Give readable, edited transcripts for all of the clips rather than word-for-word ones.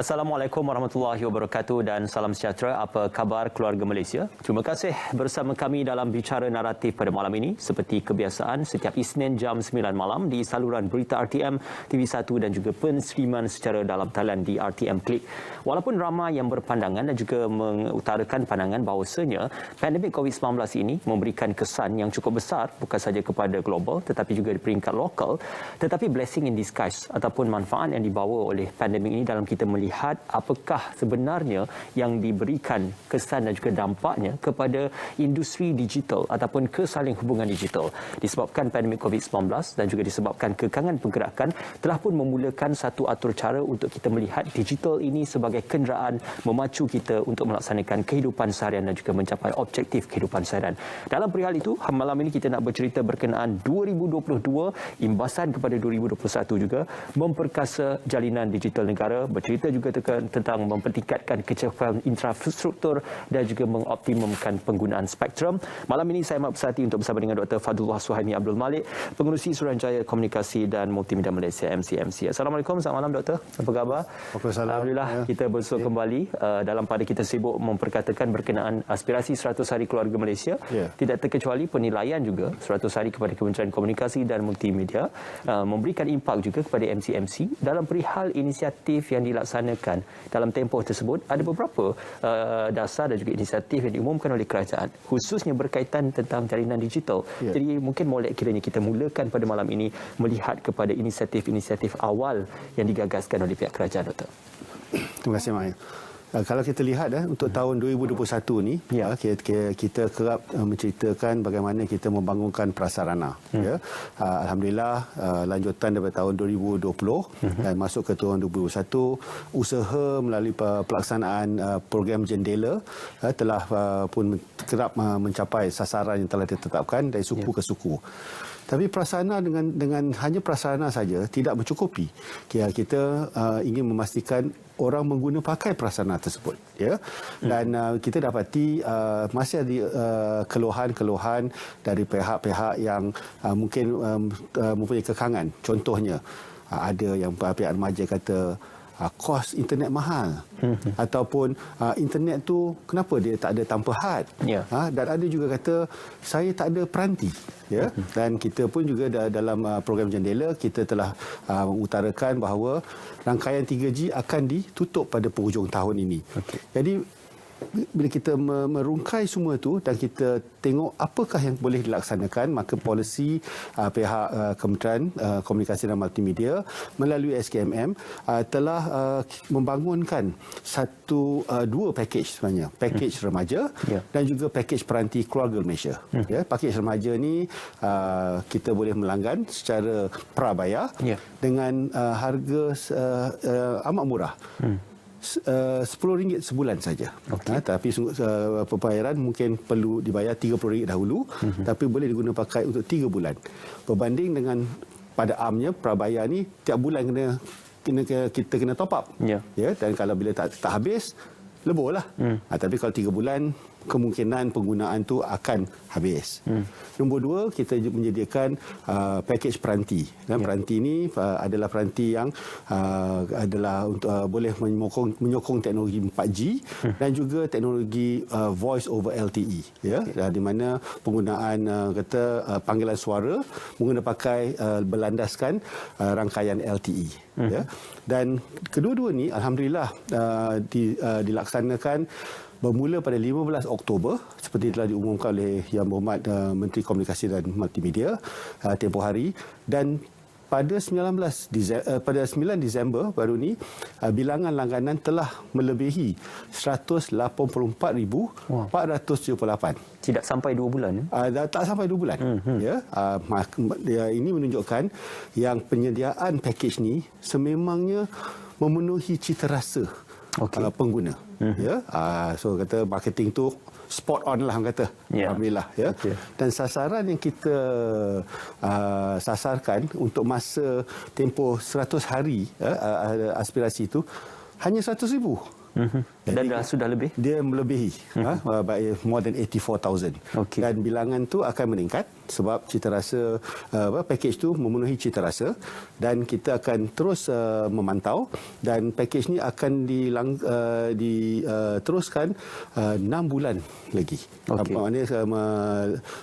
Assalamualaikum warahmatullahi wabarakatuh dan salam sejahtera. Apa khabar keluarga Malaysia? Terima kasih bersama kami dalam Bicara Naratif pada malam ini. Seperti kebiasaan, setiap Isnin jam 9 malam di saluran berita RTM, TV1 dan juga penstreaman secara dalam talian di RTM Klik. Walaupun ramai yang berpandangan dan juga mengutarakan pandangan bahawasanya pandemik COVID-19 ini memberikan kesan yang cukup besar bukan sahaja kepada global tetapi juga di peringkat lokal, tetapi blessing in disguise ataupun manfaat yang dibawa oleh pandemik ini dalam kita melihat apakah sebenarnya yang diberikan kesan dan juga dampaknya kepada industri digital ataupun kesaling hubungan digital. Disebabkan pandemik COVID-19 dan juga disebabkan kekangan pergerakan telah pun memulakan satu atur cara untuk kita melihat digital ini sebagai kenderaan memacu kita untuk melaksanakan kehidupan seharian dan juga mencapai objektif kehidupan seharian. Dalam perihal itu, malam ini kita nak bercerita berkenaan 2022, imbasan kepada 2021 juga, memperkasa jalinan digital negara, bercerita juga tentang mempertingkatkan kecekapan infrastruktur dan juga mengoptimumkan penggunaan spektrum. Malam ini saya amat bersati untuk bersama dengan Dr. Fadlullah Suhaimi Abdul Malik, Pengerusi Suruhanjaya Komunikasi dan Multimedia Malaysia (MCMC). Assalamualaikum, selamat malam Doktor. Apa khabar? Alhamdulillah, kita bersua kembali dalam pada kita sibuk memperkatakan berkenaan aspirasi 100 hari keluarga Malaysia. Tidak terkecuali penilaian juga 100 hari kepada Kementerian Komunikasi dan Multimedia, memberikan impak juga kepada MCMC dalam perihal inisiatif yang dilaksanakan dalam tempoh tersebut. Ada beberapa dasar dan juga inisiatif yang diumumkan oleh kerajaan khususnya berkaitan tentang jalinan digital. Jadi mungkin molek kiranya kita mulakan pada malam ini melihat kepada inisiatif-inisiatif awal yang digagaskan oleh pihak kerajaan, Doktor. Terima kasih, Mai. Kalau kita lihat untuk tahun 2021 ni, kita kerap menceritakan bagaimana kita membangunkan prasarana. Alhamdulillah, lanjutan daripada tahun 2020 dan masuk ke tahun 2021, usaha melalui pelaksanaan program jendela telah pun kerap mencapai sasaran yang telah ditetapkan dari suku ke suku. Tapi prasarana dengan hanya prasarana saja tidak mencukupi. Kita ingin memastikan orang mengguna pakai prasarana tersebut, dan kita dapati masih ada keluhan-keluhan dari pihak-pihak yang mungkin mempunyai kekangan. Contohnya ada yang pihak remaja kata kos internet mahal, ataupun internet tu kenapa dia tak ada tanpa had, dan ada juga kata saya tak ada peranti, dan kita pun juga dalam program jendela kita telah mengutarakan bahawa rangkaian 3G akan ditutup pada penghujung tahun ini. Jadi bila kita merungkai semua itu dan kita tengok apakah yang boleh dilaksanakan, maka polisi pihak Kementerian Komunikasi dan Multimedia melalui SKMM telah membangunkan dua pakej sebenarnya, pakej remaja dan juga pakej peranti keluarga Malaysia. Pakej remaja ni kita boleh melanggan secara prabayar dengan harga amat murah. RM10 sebulan saja. Tapi pembayaran mungkin perlu dibayar RM30 dahulu, tapi boleh digunakan pakai untuk 3 bulan. Berbanding dengan pada amnya prabayar ni tiap bulan kita kena top up. Dan kalau bila tak habis lebohlah. Tapi kalau 3 bulan kemungkinan penggunaan tu akan habis. Nombor 2, kita menyediakan pakej peranti. Dan peranti ini adalah peranti yang adalah untuk boleh menyokong teknologi 4G dan juga teknologi voice over LTE, di mana penggunaan panggilan suara menggunakan pakai berlandaskan rangkaian LTE. Dan kedua-dua ni alhamdulillah dilaksanakan bermula pada 15 Oktober seperti telah diumumkan oleh Yang Berhormat Menteri Komunikasi dan Multimedia tempoh hari, dan pada 9 Disember baru ni bilangan langganan telah melebihi 184,478. Tidak sampai 2 bulan. Tak sampai 2 bulan. Ini menunjukkan yang penyediaan pakej ni sememangnya memenuhi cita rasa pengguna. So kata marketing tu spot on lah, kata. Alhamdulillah. Dan sasaran yang kita sasarkan untuk masa tempoh 100 hari aspirasi itu hanya 100,000. Dan dah sudah lebih? Dia melebihi by more than 84,000. Okey. Dan bilangan tu akan meningkat sebab cita-rasa package tu memenuhi cita-rasa, dan kita akan terus memantau, dan package ni akan diteruskan 6 bulan lagi. Okey. Maknanya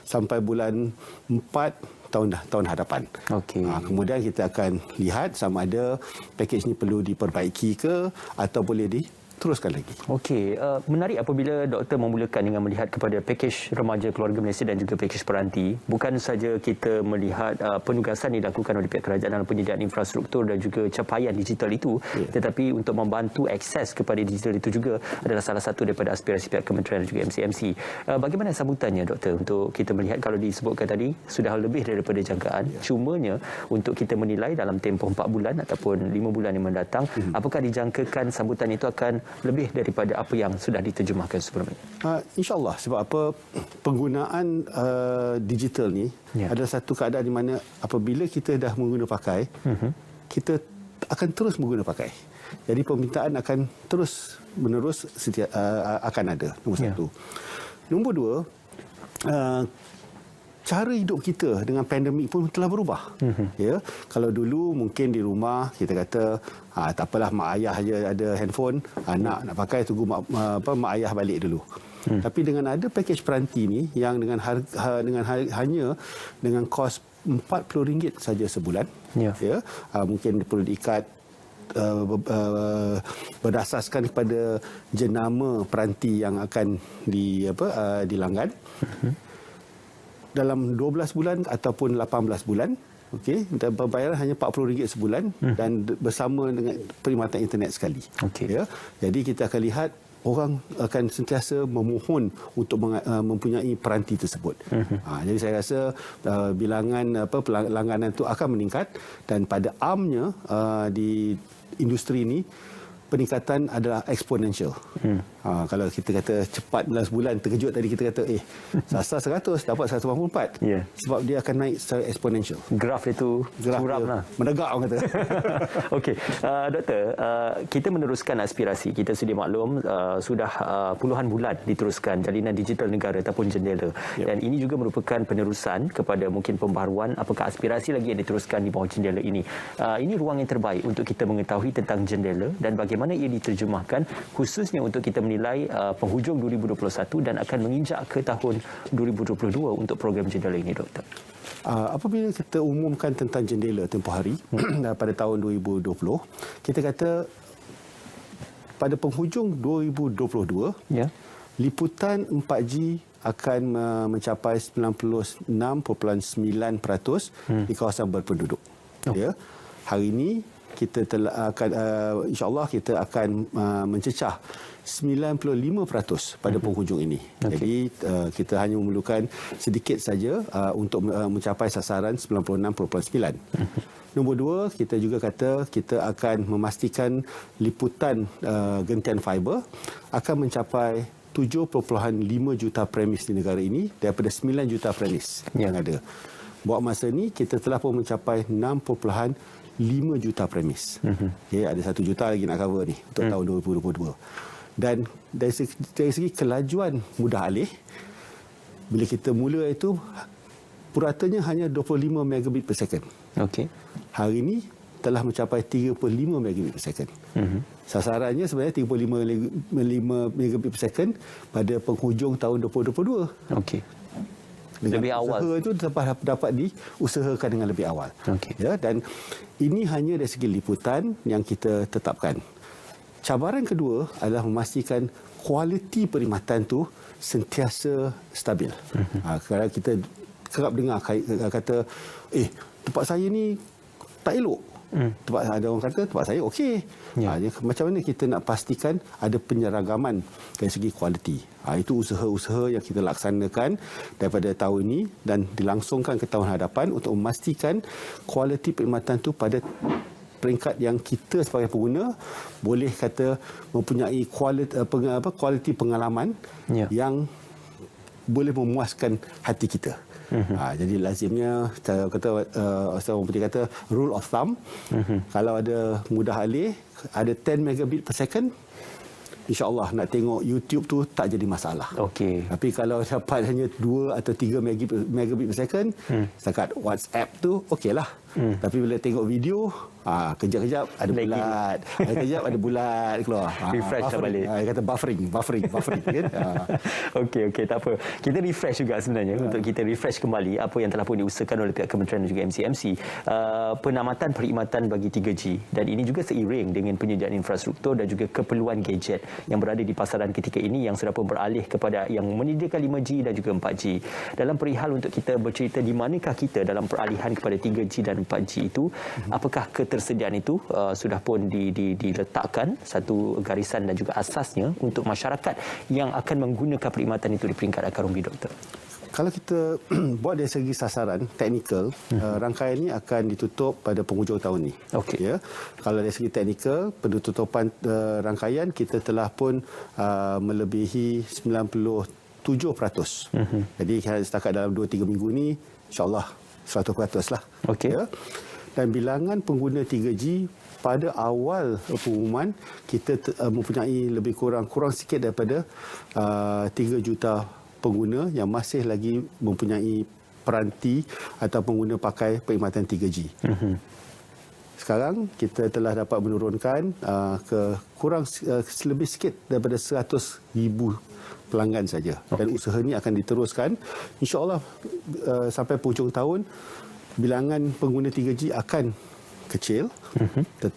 sampai bulan 4 tahun hadapan. Okey. Kemudian kita akan lihat sama ada package ni perlu diperbaiki ke atau boleh diteruskan lagi. Okey, menarik apabila doktor memulakan dengan melihat kepada pakej remaja keluarga Malaysia dan juga pakej peranti. Bukan saja kita melihat penugasan yang dilakukan oleh pihak kerajaan dalam penyediaan infrastruktur dan juga capaian digital itu, tetapi untuk membantu akses kepada digital itu juga adalah salah satu daripada aspirasi pihak kementerian dan juga MCMC. Bagaimana sambutannya doktor untuk kita melihat, kalau disebutkan tadi sudah lebih daripada jangkaan, cumanya untuk kita menilai dalam tempoh 4 bulan ataupun 5 bulan yang mendatang, apakah dijangkakan sambutan itu akan lebih daripada apa yang sudah diterjemahkan sebelum ini? InsyaAllah, sebab apa, penggunaan digital ni adalah satu keadaan di mana apabila kita dah mengguna pakai, kita akan terus mengguna pakai. Jadi permintaan akan terus menerus akan ada. Nombor satu. Nombor dua, cara hidup kita dengan pandemik pun telah berubah. Ya, kalau dulu mungkin di rumah kita kata tak apalah, mak ayah aja ada handphone, anak nak pakai tunggu mak ayah balik dulu. Tapi dengan ada pakej peranti ni yang dengan hanya dengan kos RM40 saja sebulan, ya, mungkin perlu diikat berdasarkan kepada jenama peranti yang akan dilanggan. Dalam 12 bulan ataupun 18 bulan, okey, dan pembayaran hanya RM40 sebulan dan bersama dengan perkhidmatan internet sekali. Ya, jadi kita akan lihat orang akan sentiasa memohon untuk mempunyai peranti tersebut. Jadi saya rasa bilangan langganan itu akan meningkat, dan pada amnya di industri ini peningkatan adalah eksponensial. Kalau kita kata cepat dalam sebulan, terkejut tadi kita kata sasar 100 dapat 184. Sebab dia akan naik secara eksponensial. Graf itu curam lah. Menegak orang kata. Okey, doktor, kita meneruskan aspirasi. Kita sedia maklum sudah puluhan bulan diteruskan jalinan digital negara ataupun jendela. Dan ini juga merupakan penerusan kepada mungkin pembaharuan apakah aspirasi lagi yang diteruskan di bawah jendela ini. Ini ruang yang terbaik untuk kita mengetahui tentang jendela dan bagaimana ia diterjemahkan, khususnya untuk kita menilai penghujung 2021 dan akan menginjak ke tahun 2022 untuk program jendela ini, doktor. Apabila kita umumkan tentang jendela tempoh hari pada tahun 2020, kita kata pada penghujung 2022, liputan 4G akan mencapai 96.9% di kawasan berpenduduk. Ya, hari ini kita telah akan insya-Allah kita akan mencecah 95% pada penghujung ini. Jadi kita hanya memerlukan sedikit saja untuk mencapai sasaran 96.9. Nombor dua, kita juga kata kita akan memastikan liputan gentian fiber akan mencapai 7.5 juta premis di negara ini daripada 9 juta premis yang ada. Buat masa ni kita telah pun mencapai 6.5 juta premis. Ada 1 juta lagi nak cover ni untuk tahun 2022. Dan dari segi kelajuan mudah alih, bila kita mula itu puratanya hanya 25 megabit per second. Hari ini telah mencapai 35 megabit per second. Sasarannya sebenarnya 35 megabit per second pada penghujung tahun 2022. Dengan lebih awal. Usaha itu dapat diusahakan dengan lebih awal. Ya, dan ini hanya dari segi liputan yang kita tetapkan. Cabaran kedua adalah memastikan kualiti perkhidmatan tu sentiasa stabil. Kalau kita kerap dengar kata, tempat saya ni tak elok. Ada orang kata tempat saya okey. Macam mana kita nak pastikan ada penyeragaman dari segi kualiti. Itu usaha-usaha yang kita laksanakan daripada tahun ini dan dilangsungkan ke tahun hadapan untuk memastikan kualiti perkhidmatan itu pada peringkat yang kita sebagai pengguna boleh kata mempunyai kualiti pengalaman yang boleh memuaskan hati kita. Jadi lazimnya kata orang putih kata rule of thumb, kalau ada mudah alih ada 10 megabit per second, insya-Allah nak tengok YouTube tu tak jadi masalah. Okey. Tapi kalau dapat hanya 2 atau 3 megabit per second, setakat WhatsApp tu okeylah. Tapi bila tengok video, kejap-kejap ada bulat, kejap ada bulat keluar. Refresh dah balik. Dia kata buffering kan. Okey, tak apa. Kita refresh juga sebenarnya untuk kita refresh kembali apa yang telah pun diusahakan oleh pihak kementerian dan juga MCMC. Penamatan perkhidmatan bagi 3G, dan ini juga seiring dengan penyediaan infrastruktur dan juga keperluan gadget yang berada di pasaran ketika ini yang sudah pun beralih kepada yang menyediakan 5G dan juga 4G. Dalam perihal untuk kita bercerita di manakah kita dalam peralihan kepada 3G dan 4G itu, apakah ketersediaan itu sudah pun diletakkan satu garisan dan juga asasnya untuk masyarakat yang akan menggunakan perkhidmatan itu di peringkat akar umbi, Doktor? Kalau kita buat dari segi sasaran teknikal, rangkaian ini akan ditutup pada penghujung tahun ini. Okey. Ya. Kalau dari segi teknikal, penutupan rangkaian kita telah pun melebihi 97%. Jadi setakat dalam 2-3 minggu ini, insya-Allah 100% lah. Okey. Ya. Dan bilangan pengguna 3G pada awal pengumuman kita mempunyai lebih kurang sikit daripada 3 juta pengguna yang masih lagi mempunyai peranti atau pengguna pakai perkhidmatan 3G. Sekarang kita telah dapat menurunkan ke kurang lebih sikit daripada 100,000 pelanggan saja. Dan usaha ini akan diteruskan. InsyaAllah sampai penghujung tahun, bilangan pengguna 3G akan kecil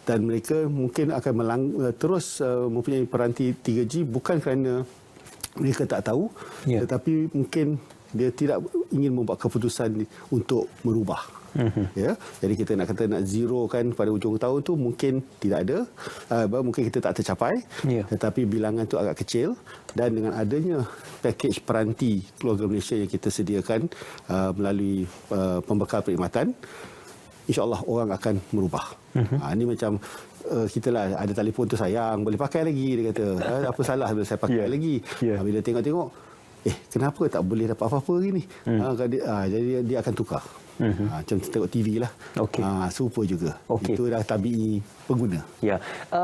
dan mereka mungkin akan terus mempunyai peranti 3G bukan kerana mereka tak tahu, tetapi mungkin dia tidak ingin membuat keputusan untuk merubah. Ya, jadi kita nak zero kan pada hujung tahun tu mungkin tidak ada, mungkin kita tak tercapai, tetapi bilangan tu agak kecil. Dan dengan adanya pakej peranti keluarga Malaysia yang kita sediakan melalui pembekal perkhidmatan, insya-Allah orang akan merubah. Ini macam kita lah ada telefon tu sayang, boleh pakai lagi, dia kata. Apa salah bila saya pakai lagi? Bila tengok-tengok, kenapa tak boleh dapat apa-apa hari ni? Jadi dia akan tukar. Macam tengok TV lah. Serupa juga. Itu dah tabi'i pengguna. Ya,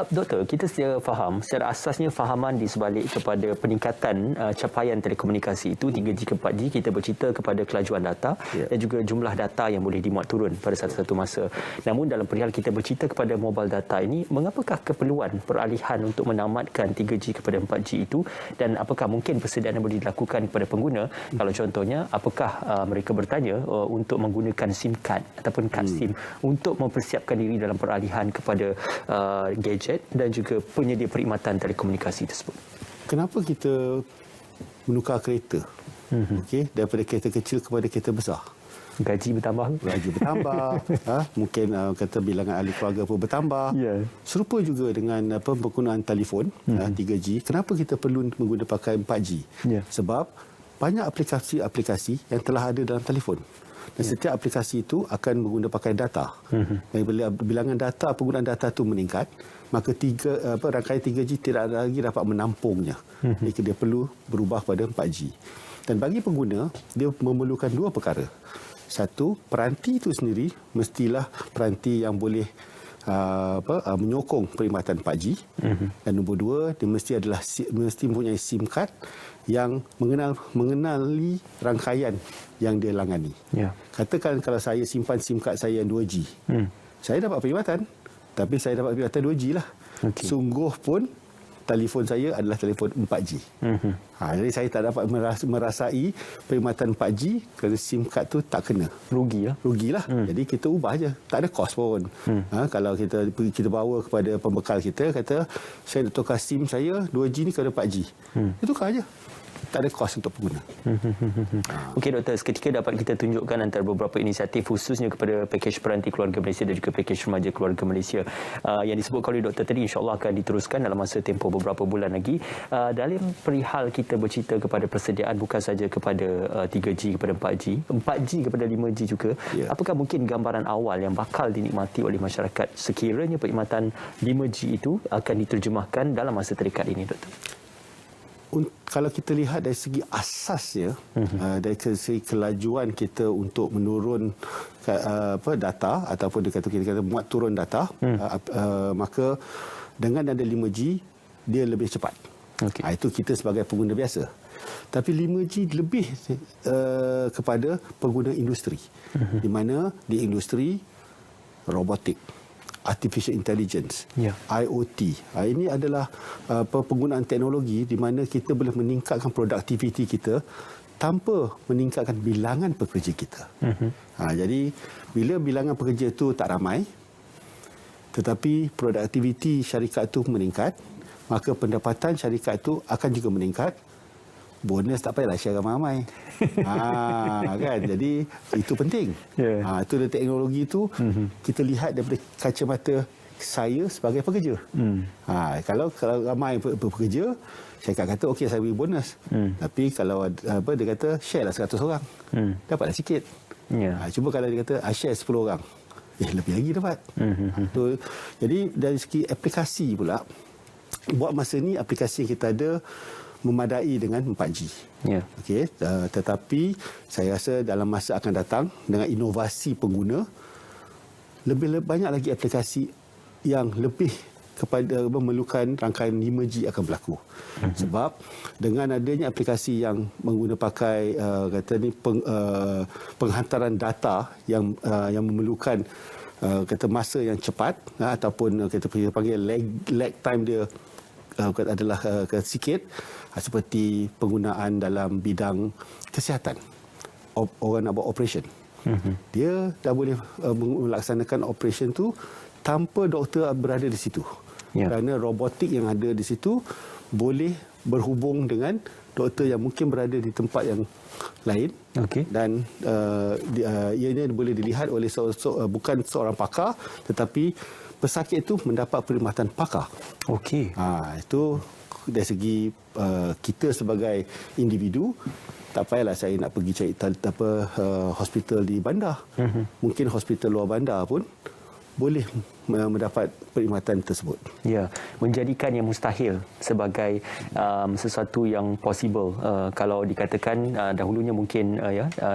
Doktor, kita secara faham, secara asasnya fahaman di sebalik kepada peningkatan capaian telekomunikasi itu 3G ke 4G, kita bercerita kepada kelajuan data dan juga jumlah data yang boleh dimuat turun pada satu-satu masa. Namun dalam perihal kita bercerita kepada mobile data ini, mengapakah keperluan peralihan untuk menamatkan 3G kepada 4G itu, dan apakah mungkin persediaan yang boleh dilakukan kepada pengguna? Kalau contohnya, apakah mereka bertanya untuk menggunakan SIM card ataupun kad SIM untuk mempersiapkan diri dalam peralihan kepada gadget dan juga penyedia perkhidmatan telekomunikasi tersebut? Kenapa kita menukar kereta? Daripada kereta kecil kepada kereta besar? Gaji bertambah. Gaji bertambah. Mungkin kata bilangan ahli keluarga pun bertambah. Serupa juga dengan penggunaan telefon 3G. Kenapa kita perlu menggunakan pakai 4G? Sebab banyak aplikasi-aplikasi yang telah ada dalam telefon. Dan setiap aplikasi itu akan menggunakan pakai data. Dan bila bilangan data, penggunaan data itu meningkat, maka rangkaian 3G tidak lagi dapat menampungnya. Jadi dia perlu berubah pada 4G. Dan bagi pengguna, dia memerlukan 2 perkara. Satu, peranti itu sendiri mestilah peranti yang boleh menyokong perkhidmatan 4G. Dan nombor 2, dia mesti mempunyai SIM card yang mengenali rangkaian yang dia langani. Katakan kalau saya simpan SIM card saya yang 2G, saya dapat perkhidmatan, tapi saya dapat perkhidmatan 2G lah. Sungguh pun telefon saya adalah telefon 4G. Jadi saya tak dapat merasai perkhidmatan 4G kerana SIM card tu tak kena. Rugilah. Jadi kita ubah aja, tak ada kos pun. Kalau kita bawa kepada pembekal kita, kata saya nak tukar SIM saya 2G ni kepada 4G. Itu tukar aja. Tak ada kos untuk pengguna. Okey, Doktor, seketika dapat kita tunjukkan antara beberapa inisiatif khususnya kepada pakej peranti keluarga Malaysia dan juga pakej remaja keluarga Malaysia yang disebutkan oleh Doktor tadi, insya-Allah akan diteruskan dalam masa tempoh beberapa bulan lagi. Dalam perihal kita bercerita kepada persediaan bukan saja kepada 3G kepada 4G kepada 5G juga, apakah mungkin gambaran awal yang bakal dinikmati oleh masyarakat sekiranya perkhidmatan 5G itu akan diterjemahkan dalam masa terdekat ini, Doktor? Kalau kita lihat dari segi asasnya, dari segi kelajuan kita untuk menurun data ataupun kita kata muat turun data, maka dengan ada 5G dia lebih cepat. Okay. Itu kita sebagai pengguna biasa. Tapi 5G lebih kepada pengguna industri. Di mana di industri robotik, artificial intelligence, IoT. Ini adalah penggunaan teknologi di mana kita boleh meningkatkan produktiviti kita tanpa meningkatkan bilangan pekerja kita. Jadi bila bilangan pekerja itu tak ramai, tetapi produktiviti syarikat itu meningkat, maka pendapatan syarikat itu akan juga meningkat. Bonus tak payahlah share ramai-ramai. Kan? Jadi itu penting. Itu dari teknologi itu kita lihat daripada kacamata saya sebagai pekerja. Kalau ramai pekerja, syarikat kata okey saya beri bonus. Tapi kalau dia kata share lah 100 orang. Dapatlah sikit. Cuba kalau dia kata share 10 orang. Lebih lagi dapat. Jadi dari segi aplikasi pula, buat masa ni aplikasi yang kita ada memadai dengan 4G. Okey, tetapi saya rasa dalam masa akan datang dengan inovasi pengguna, lebih banyak lagi aplikasi yang lebih kepada memerlukan rangkaian 5G akan berlaku. Sebab dengan adanya aplikasi yang mengguna pakai penghantaran data yang memerlukan masa yang cepat, ataupun kita panggil lag time dia adalah sikit, seperti penggunaan dalam bidang kesihatan. Orang nak buat operation, dia dah boleh melaksanakan operation tu tanpa doktor berada di situ. Kerana robotik yang ada di situ boleh berhubung dengan doktor yang mungkin berada di tempat yang lain. Dan ianya boleh dilihat oleh bukan seorang pakar, tetapi pesakit itu mendapat perkhidmatan pakar. Itu dari segi kita sebagai individu, tak payahlah saya nak pergi cari hospital di bandar. Mungkin hospital luar bandar pun boleh mendapat perkhidmatan tersebut. Menjadikan yang mustahil sebagai sesuatu yang possible. Kalau dikatakan dahulunya mungkin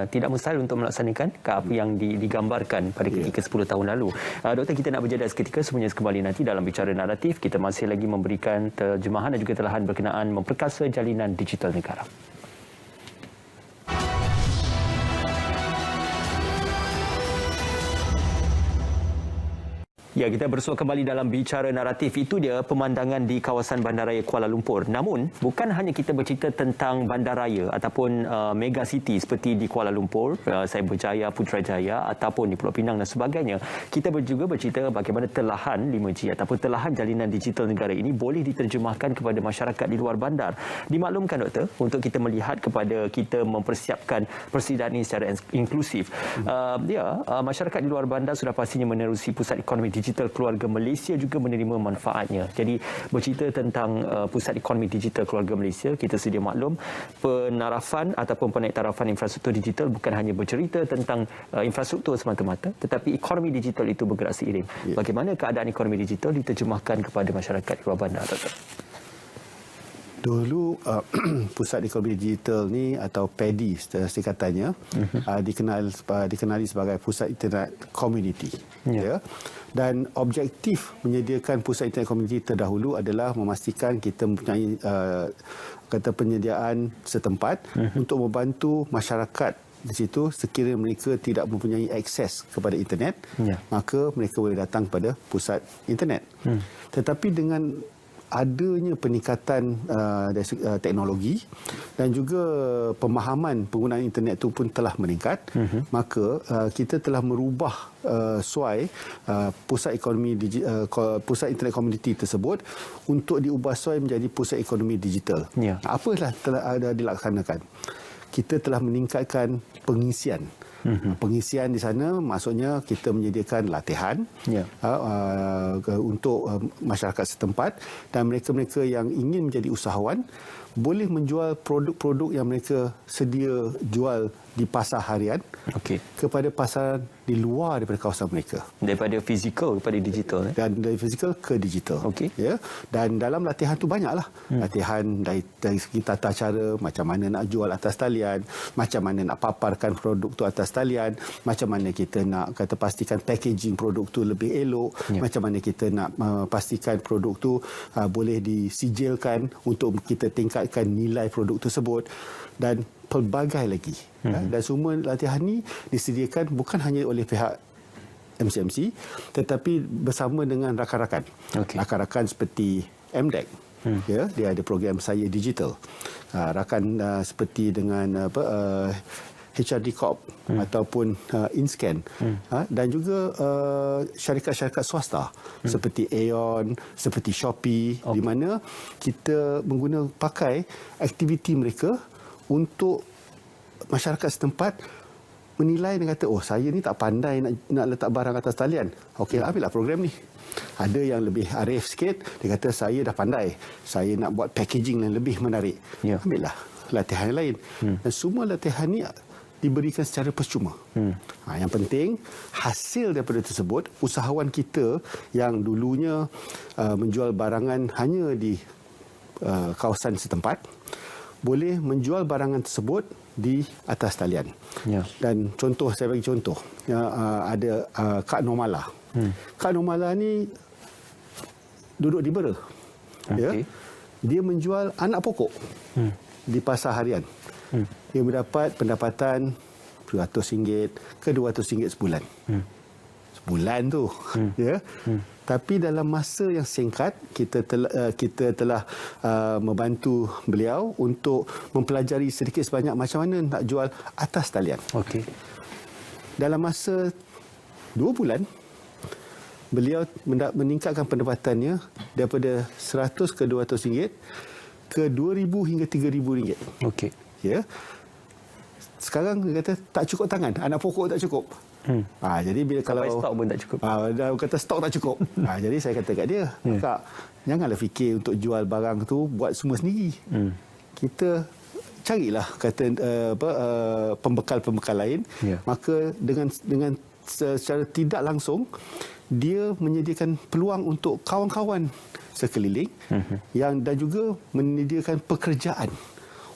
tidak mustahil untuk melaksanakan apa yang digambarkan pada ketika 10 tahun lalu. Doktor, kita nak berjeda seketika, semuanya kembali nanti dalam Bicara Naratif. Kita masih lagi memberikan terjemahan dan juga telahan berkenaan memperkasa jalinan digital negara. Kita bersua kembali dalam Bicara Naratif. Itu dia pemandangan di kawasan Bandaraya Kuala Lumpur. Namun, bukan hanya kita bercerita tentang bandaraya ataupun mega city seperti di Kuala Lumpur, Cyberjaya, Putrajaya ataupun di Pulau Pinang dan sebagainya. Kita juga bercerita bagaimana telahan 5G ataupun telahan jalinan digital negara ini boleh diterjemahkan kepada masyarakat di luar bandar. Dimaklumkan, Doktor, untuk kita melihat kepada kita mempersiapkan persediaan ini secara inklusif. Masyarakat di luar bandar sudah pastinya menerusi pusat ekonomi digital keluarga Malaysia juga menerima manfaatnya. Jadi bercerita tentang pusat ekonomi digital keluarga Malaysia, kita sedia maklum penarafan ataupun penaiktarafan infrastruktur digital bukan hanya bercerita tentang infrastruktur semata-mata, tetapi ekonomi digital itu bergerak seiring. Bagaimana keadaan ekonomi digital diterjemahkan kepada masyarakat di luar bandar, Doktor? Dulu pusat ekonomi digital ni atau PEDI singkatannya dikenali sebagai pusat internet community. Dan objektif menyediakan pusat internet community terdahulu adalah memastikan kita mempunyai penyediaan setempat untuk membantu masyarakat di situ sekiranya mereka tidak mempunyai akses kepada internet, maka mereka boleh datang kepada pusat internet. Tetapi dengan adanya peningkatan teknologi dan juga pemahaman penggunaan internet itu pun telah meningkat, maka kita telah merubah pusat internet community tersebut untuk diubah suai menjadi pusat ekonomi digital. Apalah telah ada dilaksanakan? Kita telah meningkatkan pengisian. Pengisian di sana maksudnya kita menyediakan latihan untuk masyarakat setempat, dan mereka-mereka yang ingin menjadi usahawan boleh menjual produk-produk yang mereka sedia jual di pasar harian kepada pasar di luar daripada kawasan mereka. Daripada fizikal kepada digital. Dan dari fizikal ke digital. Ya. Dan dalam latihan tu banyaklah. Latihan dari segi tata cara, macam mana nak jual atas talian, macam mana nak paparkan produk tu atas talian, macam mana kita nak pastikan packaging produk tu lebih elok, macam mana kita nak pastikan produk tu boleh disijilkan untuk kita tingkatkan nilai produk tersebut, dan pelbagai lagi. Dan semua latihan ni disediakan bukan hanya oleh pihak MCMC tetapi bersama dengan rakan-rakan. Rakan-rakan seperti MDEC. Ya, dia ada program Saya Digital. Rakan seperti dengan HRD Corp ataupun InScan, dan juga syarikat-syarikat swasta seperti Aeon, seperti Shopee, di mana kita pakai aktiviti mereka untuk masyarakat setempat menilai dan kata, saya ni tak pandai nak letak barang atas talian. Ambillah program ni. Ada yang lebih arif sikit, dia kata saya dah pandai, saya nak buat packaging yang lebih menarik. Ambillah latihan lain. Dan semua latihan ni diberikan secara percuma. Yang penting hasil daripada tersebut, usahawan kita yang dulunya menjual barangan hanya di kawasan setempat boleh menjual barangan tersebut di atas talian. Dan contoh, saya bagi contoh, ada Kak Normala. Kak Normala ni duduk di Bera. Dia menjual anak pokok di pasar harian. Dia mendapat pendapatan RM100 ke RM200 sebulan. Sebulan tu. Tapi dalam masa yang singkat, kita telah membantu beliau untuk mempelajari sedikit sebanyak macam mana nak jual atas talian. Dalam masa 2 bulan, beliau meningkatkan pendapatannya daripada RM100 ke RM200 ke RM2,000 hingga RM3,000. Ya. Sekarang dia kata tak cukup tangan, anak pokok tak cukup. Jadi bila kalau stok pun tak cukup. Dia kata stok tak cukup. Jadi saya kata kat dia, Kak, janganlah fikir untuk jual barang tu buat semua sendiri. Kita carilah pembekal-pembekal lain. Maka dengan secara tidak langsung dia menyediakan peluang untuk kawan-kawan sekeliling dan juga menyediakan pekerjaan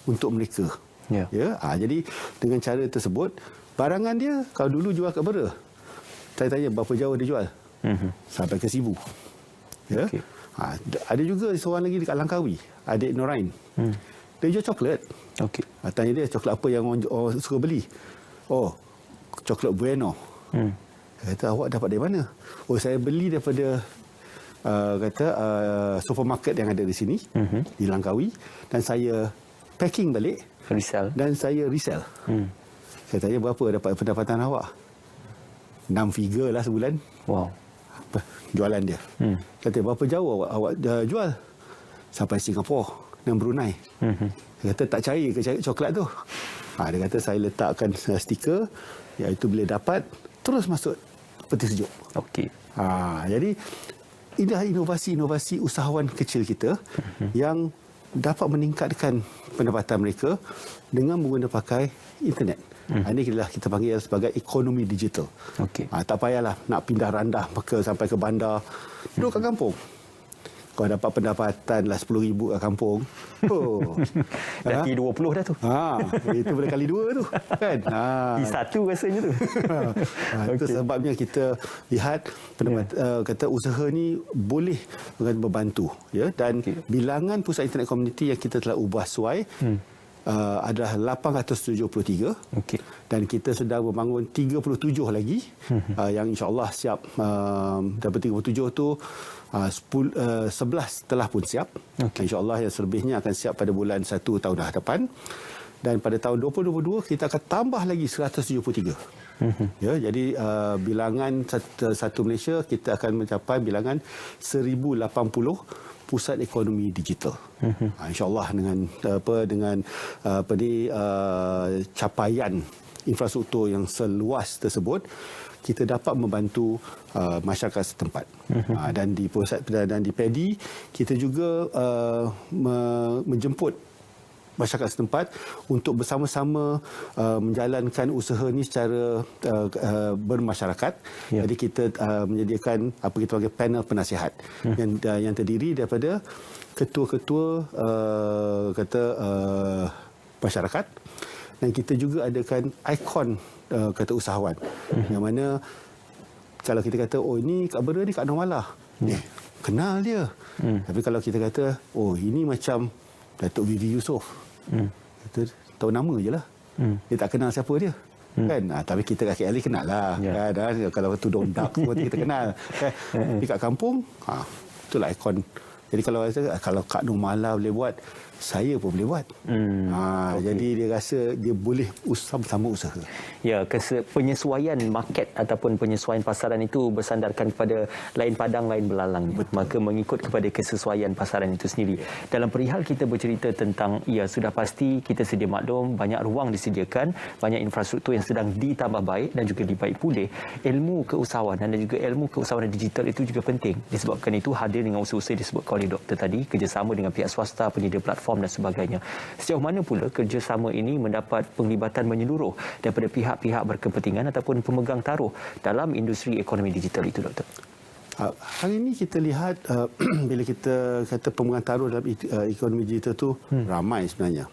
untuk mereka. Jadi dengan cara tersebut, barangan dia kalau dulu jual kat Bera, saya tanya berapa jauh dia jual, sampai ke Sibu. Ada juga seorang lagi dekat Langkawi, adik Norain, dia jual coklat. Tanya dia coklat apa yang orang suka beli. Coklat Bueno. Saya kata, awak dapat dari mana? Saya beli daripada supermarket yang ada di sini, di Langkawi, dan saya packing balik dan saya resell. Saya tanya, berapa dapat pendapatan awak? 6 figure lah sebulan. Jualan dia. Kata, berapa jauh awak jual? Sampai Singapura dan Brunei. Dia kata, tak cair ke coklat tu? Dia kata, saya letakkan stiker, iaitu bila dapat terus masuk peti sejuk. Jadi inilah inovasi-inovasi usahawan kecil kita yang dapat meningkatkan pendapatan mereka dengan menggunakan pakai internet. Ini adalah kita panggil sebagai ekonomi digital. Tak payahlah nak pindah randah sampai ke bandar. Duduk kat kampung. Kau dapat pendapatan lah RM10,000 kat kampung. Dah 20 dah tu. Itu boleh kali 2 tu. Kan? Satu rasanya tu. Itu sebabnya kita lihat kata usaha ni boleh membantu. Dan bilangan pusat internet komuniti yang kita telah ubah suai adalah 873. Dan kita sedang membangun 37 lagi yang insya-Allah siap. Daripada 37 tu 11 telah pun siap. InsyaAllah yang selebihnya akan siap pada bulan 1 tahun hadapan. Dan pada tahun 2022 kita akan tambah lagi 173. Jadi bilangan satu Malaysia kita akan mencapai bilangan 1080 pusat ekonomi digital. InsyaAllah dengan capaian infrastruktur yang seluas tersebut, kita dapat membantu masyarakat setempat. Dan di pusat dan di PADI kita juga menjemput masyarakat setempat untuk bersama-sama menjalankan usaha ni secara bermasyarakat. Jadi kita menyediakan apa kita panggil panel penasihat yang terdiri daripada ketua-ketua masyarakat, dan kita juga adakan ikon kata usahawan yang mana kalau kita kata ini Kak Bera ni Kak Normalah, kenal dia. Tapi kalau kita kata ini macam Datuk Vivi Yusof, kita tahu nama je lah, dia tak kenal siapa dia. Kan? Tapi kita kat KL kenal lah. Kan? Kalau tudung dak semua kita kenal. Tapi kat kampung, itulah ikon. Jadi kalau Kak Normalah boleh buat, saya pun boleh buat. Jadi dia rasa dia boleh sama-sama usaha. Ya, penyesuaian market ataupun penyesuaian pasaran itu bersandarkan kepada lain padang, lain belalang. Maka mengikut kepada kesesuaian pasaran itu sendiri. Dalam perihal kita bercerita tentang, ya sudah pasti kita sedia maklum, banyak ruang disediakan, banyak infrastruktur yang sedang ditambah baik dan juga dibaik pulih. Ilmu keusahawanan dan juga ilmu keusahawanan digital itu juga penting. Disebabkan itu hadir dengan usaha-usaha disebutkan oleh doktor tadi, kerjasama dengan pihak swasta, penyedia platform dan sebagainya. Sejauh mana pula kerjasama ini mendapat penglibatan menyeluruh daripada pihak-pihak berkepentingan ataupun pemegang taruh dalam industri ekonomi digital itu, doktor? Hari ini kita lihat bila kita kata pemegang taruh dalam ekonomi digital tu ramai sebenarnya.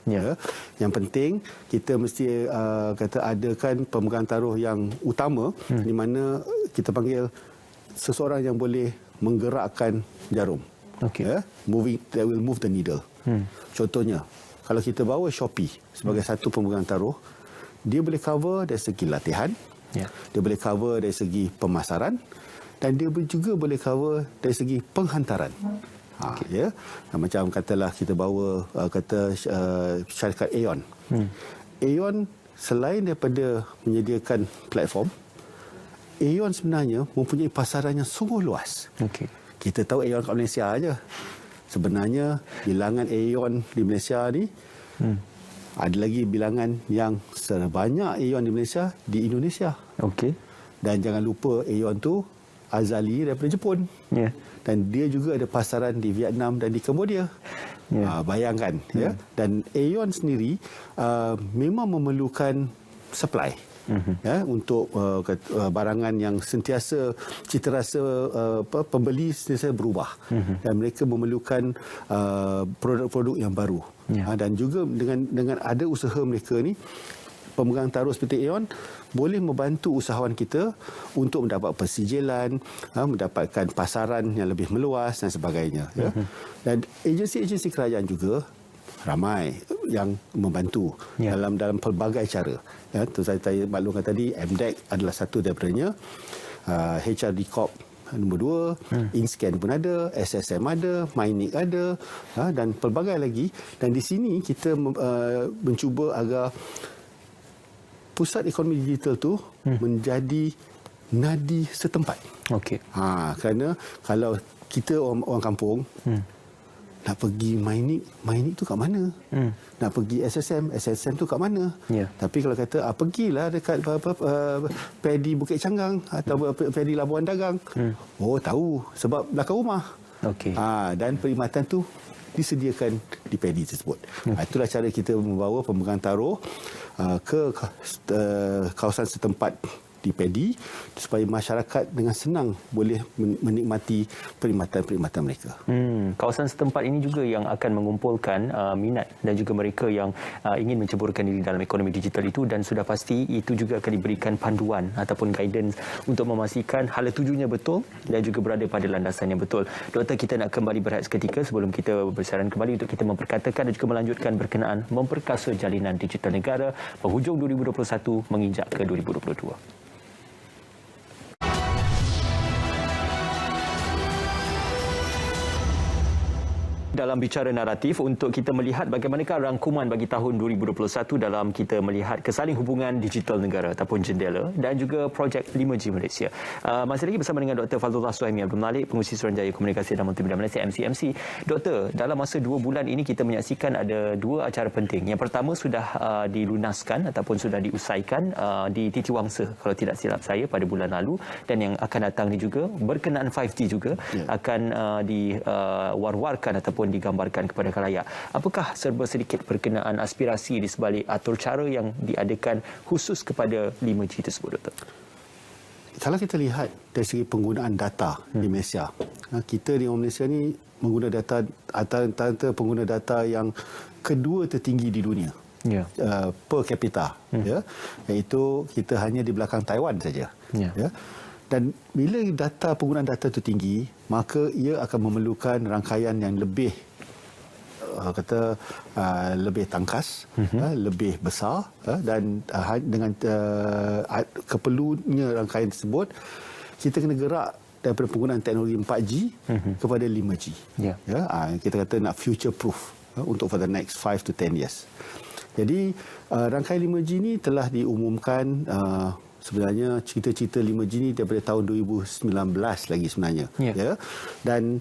Yang penting kita mesti kata adakan pemegang taruh yang utama, di mana kita panggil seseorang yang boleh menggerakkan jarum. That will move the needle. Contohnya, kalau kita bawa Shopee sebagai satu pemegang taruh, dia boleh cover dari segi latihan, dia boleh cover dari segi pemasaran, dan dia juga boleh cover dari segi penghantaran. Macam katalah kita bawa syarikat Aeon. Aeon selain daripada menyediakan platform, Aeon sebenarnya mempunyai pasaran yang sungguh luas. Kita tahu Aeon kat Malaysia aja. Sebenarnya bilangan Aeon di Malaysia ni ada lagi bilangan yang sebanyak Aeon di Malaysia di Indonesia. Dan jangan lupa Aeon tu azali daripada Jepun. Dan dia juga ada pasaran di Vietnam dan di Cambodia. Bayangkan. Dan Aeon sendiri memang memerlukan supply. Untuk barangan yang sentiasa citarasa pembeli sentiasa berubah, dan mereka memerlukan produk-produk yang baru. Dan juga dengan ada usaha mereka ni, pemegang taruh seperti Aeon boleh membantu usahawan kita untuk mendapat persijilan, mendapatkan pasaran yang lebih meluas dan sebagainya. Dan agensi-agensi kerajaan juga ramai yang membantu dalam pelbagai cara. Saya maklumkan tadi, MDEC adalah satu daripadanya, HRD Corp nombor 2, InScan pun ada, SSM ada, Mynic ada, dan pelbagai lagi. Dan di sini kita mencuba agar pusat ekonomi digital tu menjadi nadi setempat. Kerana kalau kita orang kampung nak pergi Mynic tu kat mana? Nak pergi SSM tu kat mana? Tapi kalau kata pergilah dekat Pedi Bukit Canggang atau Pedi Labuan Dagang. Tahu sebab belakang rumah. Dan perkhidmatan tu disediakan di Pedi tersebut. Itulah cara kita membawa pemegang taruh ke kawasan setempat di Pedi supaya masyarakat dengan senang boleh menikmati perkhidmatan mereka. Kawasan setempat ini juga yang akan mengumpulkan minat dan juga mereka yang ingin menceburkan diri dalam ekonomi digital itu, dan sudah pasti itu juga akan diberikan panduan ataupun guidance untuk memastikan hala tujunya betul dan juga berada pada landasan yang betul. Doktor, kita nak kembali berehat seketika sebelum kita bersiaran kembali untuk kita memperkatakan dan juga melanjutkan berkenaan memperkasa jalinan digital negara penghujung 2021 menginjak ke 2022. Dalam bicara naratif, untuk kita melihat bagaimanakah rangkuman bagi tahun 2021 dalam kita melihat kesaling hubungan digital negara ataupun jendela dan juga projek 5G Malaysia. Masih lagi bersama dengan Dr. Fazlullah Suhaimi Abdul Malik, Pengurusi Suruhanjaya Komunikasi dan Multimedia Malaysia MCMC. Doktor, dalam masa 2 bulan ini kita menyaksikan ada 2 acara penting. Yang pertama sudah dilunaskan ataupun sudah diusaikan di Titi Wangsa kalau tidak silap saya pada bulan lalu, dan yang akan datang ni juga berkenaan 5G juga akan diwar-warkan ataupun digambarkan kepada khalayak. Apakah serba sedikit berkenaan aspirasi di sebalik atur cara yang diadakan khusus kepada 5G tersebut, Doktor? Kalau kita lihat dari segi penggunaan data di Malaysia, kita di Malaysia ni mengguna data antara pengguna data yang kedua tertinggi di dunia. Per capita, iaitu kita hanya di belakang Taiwan saja. Dan bila penggunaan data itu tinggi, maka ia akan memerlukan rangkaian yang lebih lebih tangkas, lebih besar, dan dengan keperlunya rangkaian tersebut, kita kena gerak daripada penggunaan teknologi 4G kepada 5G. Kita kata nak future proof untuk for the next 5 to 10 years. Jadi rangkaian 5G ni telah diumumkan, sebenarnya cerita-cerita 5G ni daripada tahun 2019 lagi sebenarnya. Dan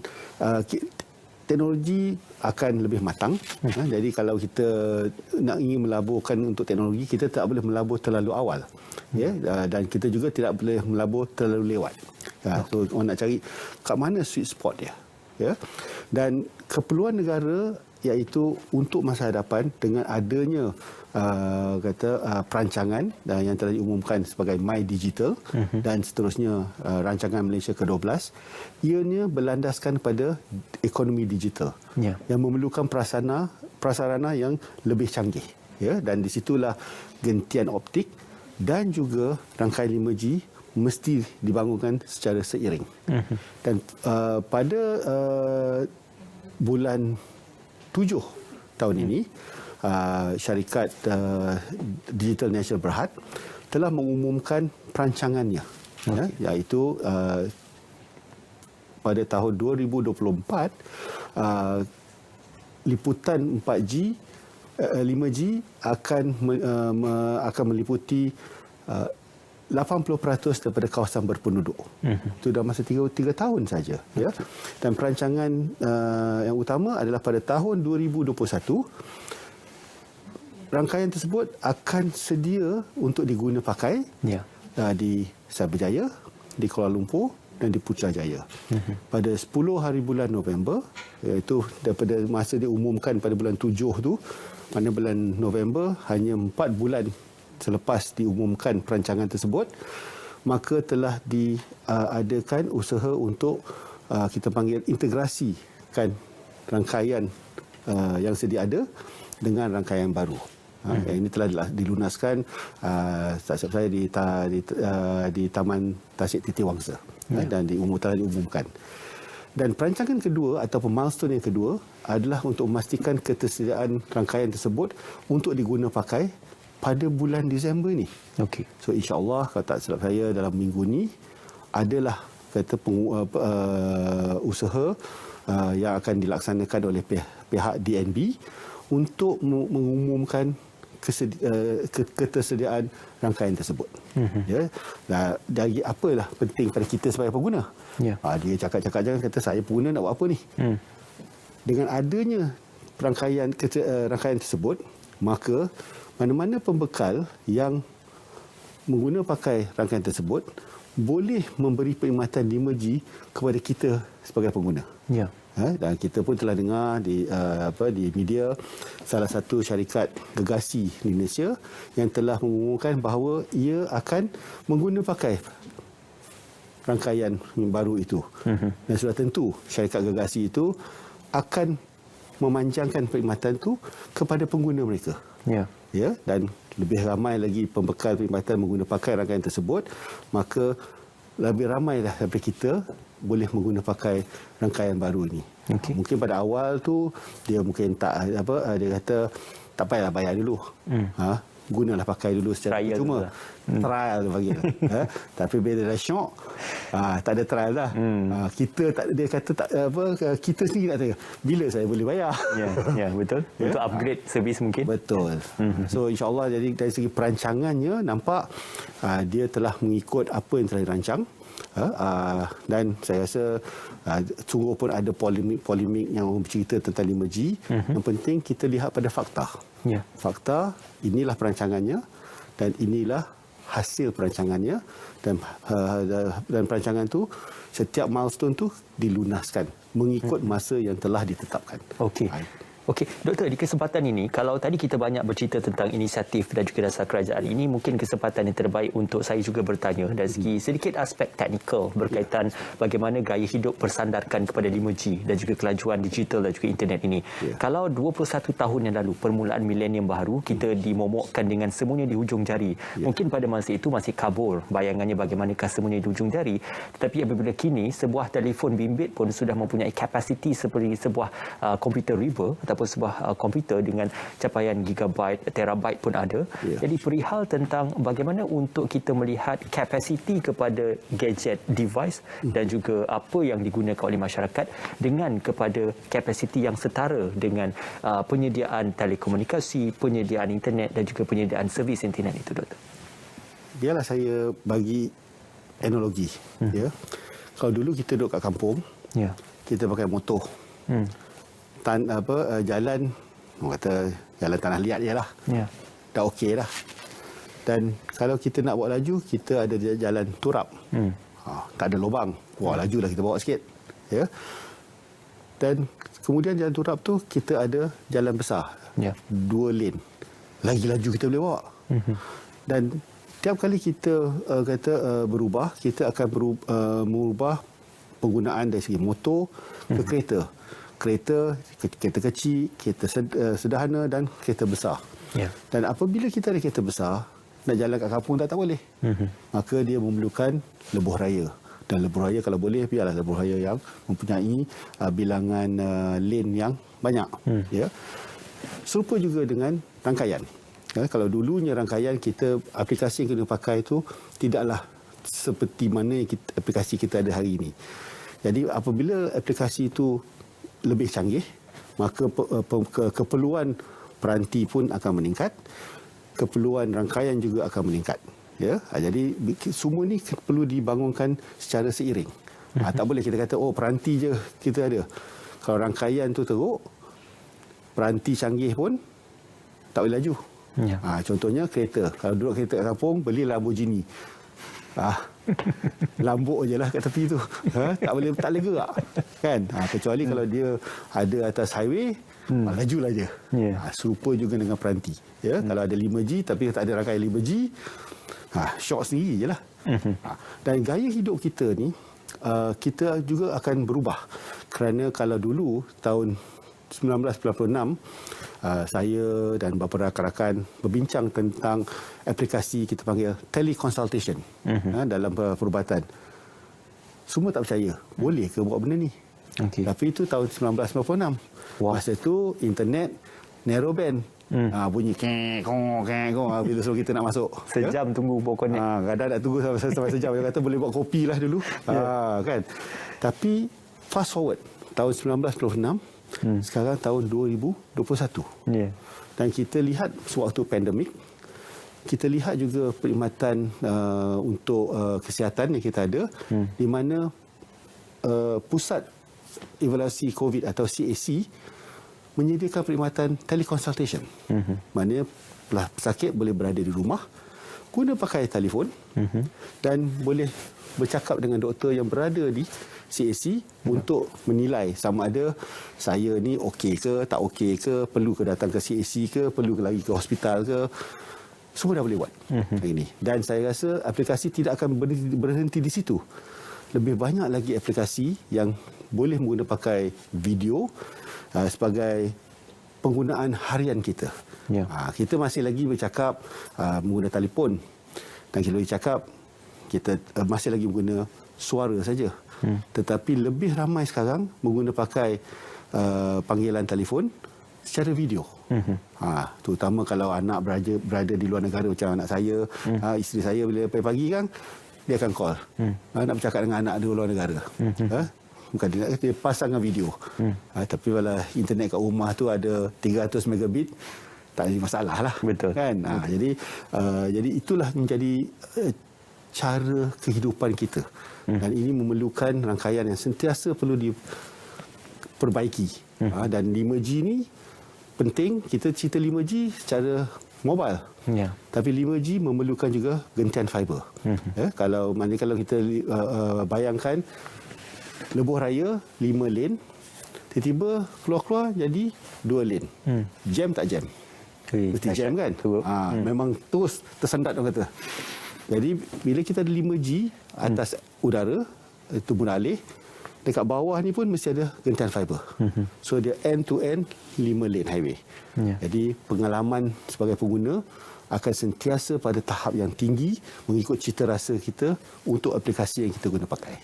teknologi akan lebih matang. Jadi kalau kita ingin melaburkan untuk teknologi, kita tak boleh melabur terlalu awal. Dan kita juga tidak boleh melabur terlalu lewat. So orang nak cari kat mana sweet spot dia. Dan keperluan negara iaitu untuk masa hadapan dengan adanya perancangan yang telah diumumkan sebagai My Digital dan seterusnya rancangan Malaysia ke-12, ianya berlandaskan pada ekonomi digital yang memerlukan prasarana yang lebih canggih. Dan di situlah gentian optik dan juga rangkaian 5G mesti dibangunkan secara seiring. Dan pada bulan 7 tahun ini, syarikat Digital National Berhad telah mengumumkan perancangannya, iaitu pada tahun 2024 liputan 5G akan meliputi 80% daripada kawasan berpenduduk. Itu dalam masa 3 tahun saja. Dan perancangan yang utama adalah pada tahun 2021, rangkaian tersebut akan sedia untuk diguna pakai di Cyberjaya, di Kuala Lumpur dan di Putrajaya. Pada 10 hari bulan November, iaitu daripada masa diumumkan pada bulan 7 tu, mana bulan November hanya 4 bulan selepas diumumkan perancangan tersebut, maka telah diadakan usaha untuk kita panggil integrasikan rangkaian yang sedia ada dengan rangkaian baru. Ini telah dilunaskan tak silap saya di Taman Tasik Titi Wangsa dan telah diumumkan. Dan perancangan kedua atau milestone yang kedua adalah untuk memastikan ketersediaan rangkaian tersebut untuk diguna pakai pada bulan Disember ni. So insya-Allah, kalau tak silap saya, dalam minggu ni adalah usaha yang akan dilaksanakan oleh pihak DNB untuk mengumumkan ketersediaan rangkaian tersebut. Dari apalah penting pada kita sebagai pengguna. Dia cakap-cakap jangan kata saya pengguna nak buat apa ni. Dengan adanya rangkaian tersebut, maka mana-mana pembekal yang mengguna pakai rangkaian tersebut boleh memberi perkhidmatan 5G kepada kita sebagai pengguna. Dan kita pun telah dengar di media salah satu syarikat gegasi di Malaysia yang telah mengumumkan bahawa ia akan mengguna pakai rangkaian baru itu. Dan sudah tentu syarikat gegasi itu akan memanjangkan perkhidmatan itu kepada pengguna mereka. Dan lebih ramai lagi pembekal perkhidmatan menggunakan pakai rangkaian tersebut, maka lebih ramailah daripada kita boleh menggunakan pakai rangkaian baru ini. Mungkin pada awal tu dia mungkin dia kata tak payahlah bayar dulu. Gunalah pakai dulu secara cuma. Trial panggil. Tapi bila dah syok, tak ada trial dah. Kita tak, dia kata tak kita sendiri nak tanya bila saya boleh bayar. Betul. Untuk upgrade servis mungkin. Betul. So insya-Allah, jadi dari segi perancangannya nampak dia telah mengikut apa yang telah dirancang. Dan saya rasa sungguh pun ada polemik yang bercerita tentang 5G. Yang penting kita lihat pada fakta. Fakta, inilah perancangannya dan inilah hasil perancangannya dan perancangan tu setiap milestone tu dilunaskan mengikut masa yang telah ditetapkan. Okey. Okey, Doktor, di kesempatan ini, kalau tadi kita banyak bercerita tentang inisiatif dan juga dasar kerajaan, ini mungkin kesempatan yang terbaik untuk saya juga bertanya dari segi sedikit aspek teknikal berkaitan bagaimana gaya hidup bersandarkan kepada 5G dan juga kelajuan digital dan juga internet ini. Kalau 21 tahun yang lalu, permulaan milenium baru, kita dimomokkan dengan semuanya di hujung jari. Mungkin pada masa itu masih kabur bayangannya bagaimanakah semuanya di hujung jari. Tetapi apabila kini, sebuah telefon bimbit pun sudah mempunyai kapasiti seperti sebuah komputer riba ataupun sebuah komputer dengan capaian gigabyte, terabyte pun ada. Jadi perihal tentang bagaimana untuk kita melihat kapasiti kepada gadget device dan juga apa yang digunakan oleh masyarakat dengan kepada kapasiti yang setara dengan penyediaan telekomunikasi, penyediaan internet dan juga penyediaan servis internet itu, Doktor. Biarlah saya bagi analogi. Kalau dulu kita duduk kat kampung, kita pakai motor. Jalan, orang kata jalan tanah liat je lah. Dah okey dah. Dan kalau kita nak bawa laju, kita ada jalan turap. Tak ada lubang. Wah, lajulah kita bawa sikit. Dan kemudian jalan turap tu, kita ada jalan besar. 2 lane. Lagi laju kita boleh bawa. Dan tiap kali kita berubah, kita akan mengubah penggunaan dari segi motor ke kereta. Kereta kecil, kereta sederhana dan kereta besar. Dan apabila kita ada kereta besar, nak jalan kat kampung tak boleh. Maka dia memerlukan lebuh raya. Dan lebuh raya kalau boleh, biarlah lebuh raya yang mempunyai bilangan lane yang banyak. Serupa juga dengan rangkaian. Kalau dulunya rangkaian kita, aplikasi yang kita pakai itu tidaklah seperti mana aplikasi kita ada hari ini. Jadi apabila aplikasi itu lebih canggih, maka keperluan peranti pun akan meningkat, keperluan rangkaian juga akan meningkat. Jadi semua ni perlu dibangunkan secara seiring. Tak boleh kita kata peranti je kita ada. Kalau rangkaian tu teruk, peranti canggih pun tak boleh laju. Contohnya kereta. Kalau duduk kereta kat kampung, beli Lamborghini. Lambuk je lah kat tepi tu. Tak boleh gerak. Kan? Kecuali kalau dia ada atas highway, lajulah je. Serupa juga dengan peranti. Kalau ada 5G tapi tak ada rangkaian 5G, shock sendiri je lah. Dan gaya hidup kita ni, kita juga akan berubah. Kerana kalau dulu, tahun 1996, saya dan beberapa rakan-rakan berbincang tentang aplikasi kita panggil teleconsultation dalam perubatan. Semua tak percaya. Boleh ke buat benda ni? Tapi itu tahun 1996. Masa tu internet narrowband. Bunyi keng-kong. Bila suruh kita nak masuk. Sejam tunggu buat connect. Kadang nak tunggu sampai sejam. Dia kata boleh buat kopi lah dulu. Kan? Tapi fast forward. Tahun 1996. Sekarang tahun 2021. Dan kita lihat sewaktu pandemik, kita lihat juga perkhidmatan untuk kesihatan yang kita ada, di mana Pusat Evaluasi COVID atau CAC menyediakan perkhidmatan teleconsultation. Maknanya pesakit boleh berada di rumah, guna pakai telefon dan boleh bercakap dengan doktor yang berada di CAC untuk menilai sama ada saya ni okey ke, tak okey ke, perlu ke datang ke CAC ke, perlu ke lagi ke hospital ke. Semua dah boleh buat hari ini. Dan saya rasa aplikasi tidak akan berhenti di situ. Lebih banyak lagi aplikasi yang boleh menggunakan pakai video sebagai penggunaan harian kita. Kita masih lagi bercakap menggunakan telefon. Dan kita bercakap, kita masih lagi menggunakan suara saja. Tetapi lebih ramai sekarang menggunakan pakai panggilan telefon secara video. Terutama kalau anak berada di luar negara macam anak saya, isteri saya bila pagi-pagi kan dia akan call. Nak bercakap dengan anak di luar negara. Bukan dia pasang video. Tapi kalau internet kat rumah tu ada 300 megabit, tak ada masalah lah. Betul. Kan? Jadi itulah menjadi cara kehidupan kita. Dan ini memerlukan rangkaian yang sentiasa perlu diperbaiki. Dan 5G ni penting. Kita cerita 5G secara mobile. Ya. Tapi 5G memerlukan juga gentian fiber. Kalau kita bayangkan lebuh raya 5 lane, tiba-tiba keluar-keluar jadi 2 lane. Jam tak jam? Mesti jam kan? Memang terus tersendat orang kata. Jadi bila kita ada 5G atas udara, itu beralih, dekat bawah ni pun mesti ada gentian fiber. So dia end to end 5 lane highway. Jadi pengalaman sebagai pengguna akan sentiasa pada tahap yang tinggi mengikut cita rasa kita untuk aplikasi yang kita guna pakai.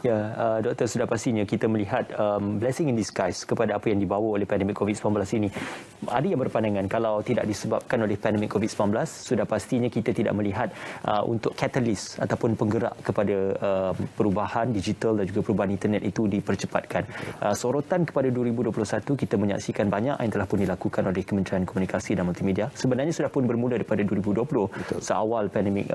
Ya, Doktor, sudah pastinya kita melihat blessing in disguise kepada apa yang dibawa oleh pandemik COVID-19 ini. Ada yang berpandangan kalau tidak disebabkan oleh pandemik COVID-19, sudah pastinya kita tidak melihat untuk catalyst ataupun penggerak kepada perubahan digital dan juga perubahan internet itu dipercepatkan. Sorotan kepada 2021, kita menyaksikan banyak yang telah pun dilakukan oleh Kementerian Komunikasi dan Multimedia. Sebenarnya sudah pun bermula daripada 2020. Betul. Seawal pandemik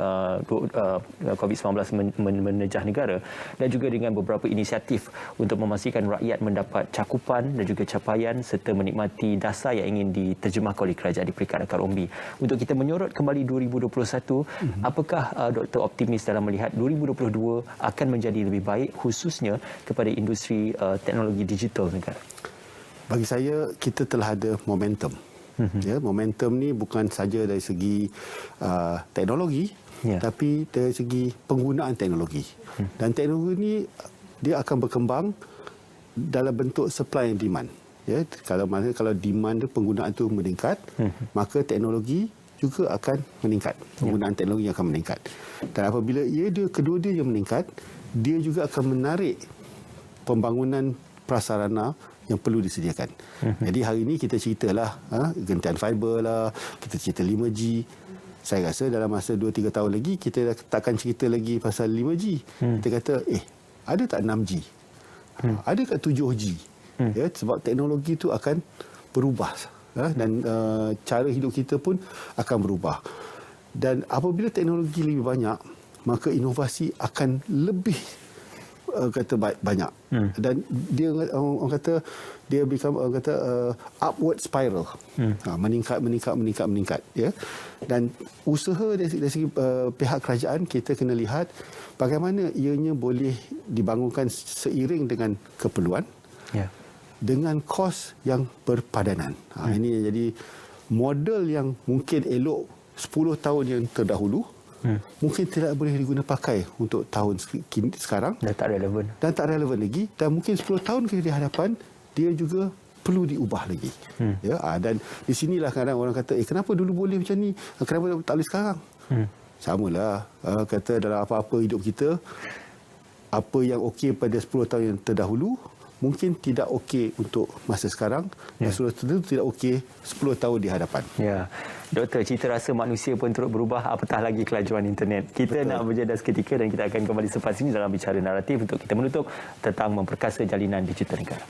COVID-19 menejah negara, dan juga dengan beberapa inisiatif untuk memastikan rakyat mendapat cakupan dan juga capaian serta menikmati dasar yang ingin diterjemahkan oleh kerajaan di peringkat akar umbi. Untuk kita menyorot kembali 2021, apakah Doktor optimis dalam melihat 2022 akan menjadi lebih baik khususnya kepada industri teknologi digital negara? Bagi saya, kita telah ada momentum. Ya, momentum ni bukan saja dari segi teknologi, tapi dari segi penggunaan teknologi. Dan teknologi ni dia akan berkembang dalam bentuk supply and demand. Ya, kalau demand penggunaan itu meningkat, maka teknologi juga akan meningkat. Penggunaan teknologi akan meningkat. Dan apabila kedua dia yang meningkat, dia juga akan menarik pembangunan prasarana yang perlu disediakan. Jadi hari ini kita ceritalah gentian fiber lah, kita cerita 5G. Saya rasa dalam masa 2-3 tahun lagi kita takkan cerita lagi pasal 5G. Kita kata ada tak 6G? Ada tak 7G? Ya, sebab teknologi itu akan berubah dan cara hidup kita pun akan berubah. Dan apabila teknologi lebih banyak, maka inovasi akan lebih banyak. Dan dia orang kata dia become upward spiral. Meningkat ya. Dan usaha dari segi pihak kerajaan, kita kena lihat bagaimana ianya boleh dibangunkan seiring dengan keperluan, dengan kos yang berpadanan. Ini jadi model yang mungkin elok 10 tahun yang terdahulu, mungkin tidak boleh diguna pakai untuk tahun sekarang. Dan tak relevan lagi. Dan mungkin 10 tahun ke hadapan, dia juga perlu diubah lagi. Ya, dan di sinilah kadang orang kata, kenapa dulu boleh macam ni? Kenapa tak boleh sekarang? Samalah. Kata dalam apa-apa hidup kita, apa yang okey pada 10 tahun yang terdahulu, mungkin tidak okey untuk masa sekarang, dan sudah tentu tidak okey 10 tahun di hadapan. Ya. Doktor, cita rasa manusia pun turut berubah, apatah lagi kelajuan internet. Kita nak berjeda seketika dan kita akan kembali selepas ini dalam Bicara Naratif untuk kita menutup tentang memperkasa jalinan digital negara.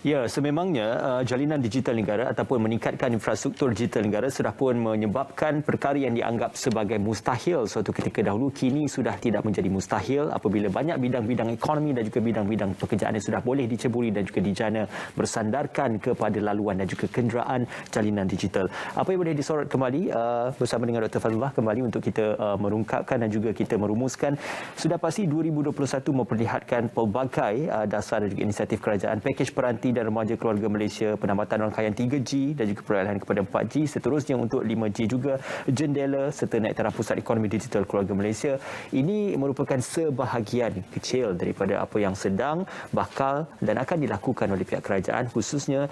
Ya, sememangnya jalinan digital negara ataupun meningkatkan infrastruktur digital negara sudah pun menyebabkan perkara yang dianggap sebagai mustahil suatu ketika dahulu kini sudah tidak menjadi mustahil apabila banyak bidang-bidang ekonomi dan juga bidang-bidang pekerjaan yang sudah boleh diceburi dan juga dijana bersandarkan kepada laluan dan juga kenderaan jalinan digital. Apa yang boleh disorot kembali bersama dengan Dr. Fazlullah kembali untuk kita merungkapkan dan juga kita merumuskan. Sudah pasti 2021 memperlihatkan pelbagai dasar dan juga inisiatif kerajaan, pakej peranti dan remaja keluarga Malaysia, penambatan rangkaian 3G dan juga peralihan kepada 4G, seterusnya untuk 5G juga, jendela serta naik taraf pusat ekonomi digital keluarga Malaysia. Ini merupakan sebahagian kecil daripada apa yang sedang, bakal dan akan dilakukan oleh pihak kerajaan, khususnya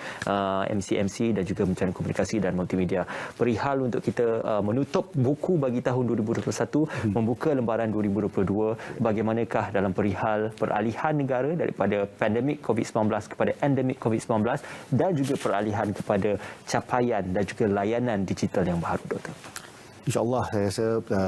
MCMC dan juga Kementerian Komunikasi dan Multimedia. Perihal untuk kita menutup buku bagi tahun 2021, membuka lembaran 2022, bagaimanakah dalam perihal peralihan negara daripada pandemik COVID-19 kepada endemik COVID-19 dan juga peralihan kepada capaian dan juga layanan digital yang baru, Doktor. InsyaAllah saya rasa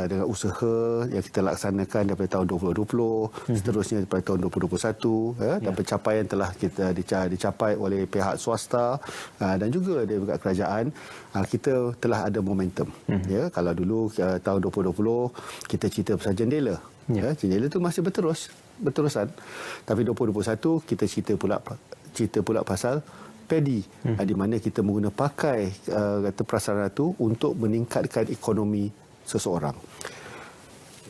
dengan usaha yang kita laksanakan daripada tahun 2020, seterusnya daripada tahun 2021, dan pencapaian telah kita dicapai oleh pihak swasta dan juga dari pihak kerajaan, kita telah ada momentum. Ya, kalau dulu tahun 2020 kita cerita pasal jendela. Jendela itu masih berterusan. Tapi 2021 kita cerita pula pasal paddy, di mana kita menggunakan pakai prasarana itu untuk meningkatkan ekonomi seseorang.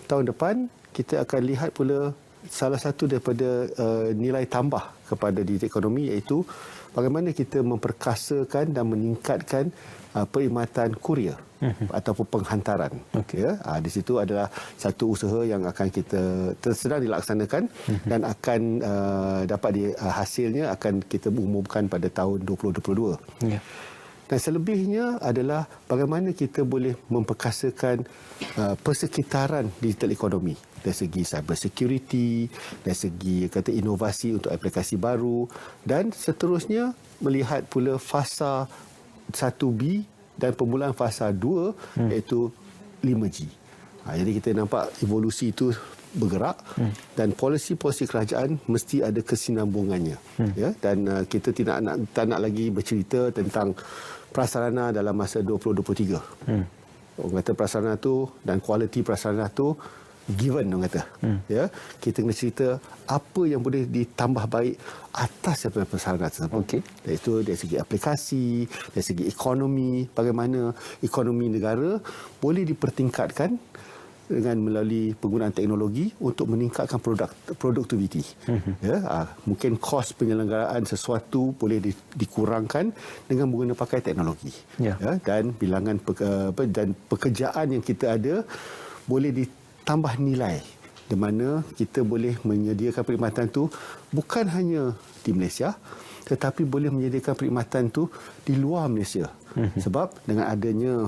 Tahun depan kita akan lihat pula salah satu daripada nilai tambah kepada digital ekonomi iaitu bagaimana kita memperkasakan dan meningkatkan perkhidmatan kurier ataupun penghantaran. Ya, di situ adalah satu usaha yang akan kita sedang dilaksanakan dan akan dapat hasilnya akan kita umumkan pada tahun 2022. Yeah. Dan selebihnya adalah bagaimana kita boleh memperkasakan persekitaran digital ekonomi dari segi cyber security, dari segi inovasi untuk aplikasi baru dan seterusnya melihat pula fasa 1B dan permulaan fasa 2 iaitu 5G. Jadi kita nampak evolusi itu bergerak dan polisi-polisi kerajaan mesti ada kesinambungannya. Ya, dan kita tak nak lagi bercerita tentang prasarana dalam masa 2023. Orang kata prasarana tu dan kualiti prasarana tu given, orang kata. Ya, kita kena cerita apa yang boleh ditambah baik atas daripada prasarana tersebut. Iaitu dari segi aplikasi, dari segi ekonomi, bagaimana ekonomi negara boleh dipertingkatkan dengan melalui penggunaan teknologi untuk meningkatkan produktiviti. Ya, mungkin kos penyelenggaraan sesuatu boleh dikurangkan dengan menggunakan pakai teknologi. Ya, dan bilangan dan pekerjaan yang kita ada boleh ditambah nilai di mana kita boleh menyediakan perkhidmatan itu bukan hanya di Malaysia tetapi boleh menyediakan perkhidmatan itu di luar Malaysia. Sebab dengan adanya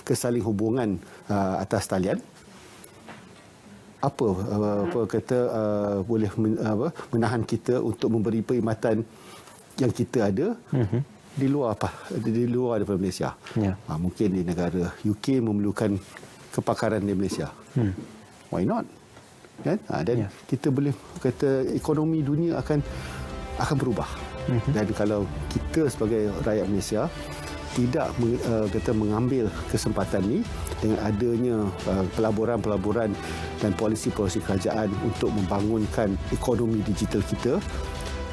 kesaling hubungan atas talian boleh menahan kita untuk memberi perkhidmatan yang kita ada di luar daripada Malaysia. Mungkin di negara UK memerlukan kepakaran di Malaysia. Why not? Kan? Dan kita boleh kata ekonomi dunia akan berubah. Dan kalau kita sebagai rakyat Malaysia tidak mengambil kesempatan ini dengan adanya pelaburan-pelaburan dan polisi-polisi kerajaan untuk membangunkan ekonomi digital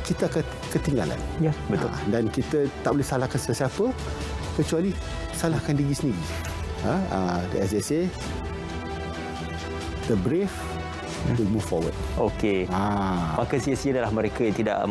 kita akan ketinggalan. Ya, betul. Dan kita tak boleh salahkan sesiapa kecuali salahkan diri sendiri. As they say, the brave will move forward. Okey. Maka sia-sia adalah mereka yang tidak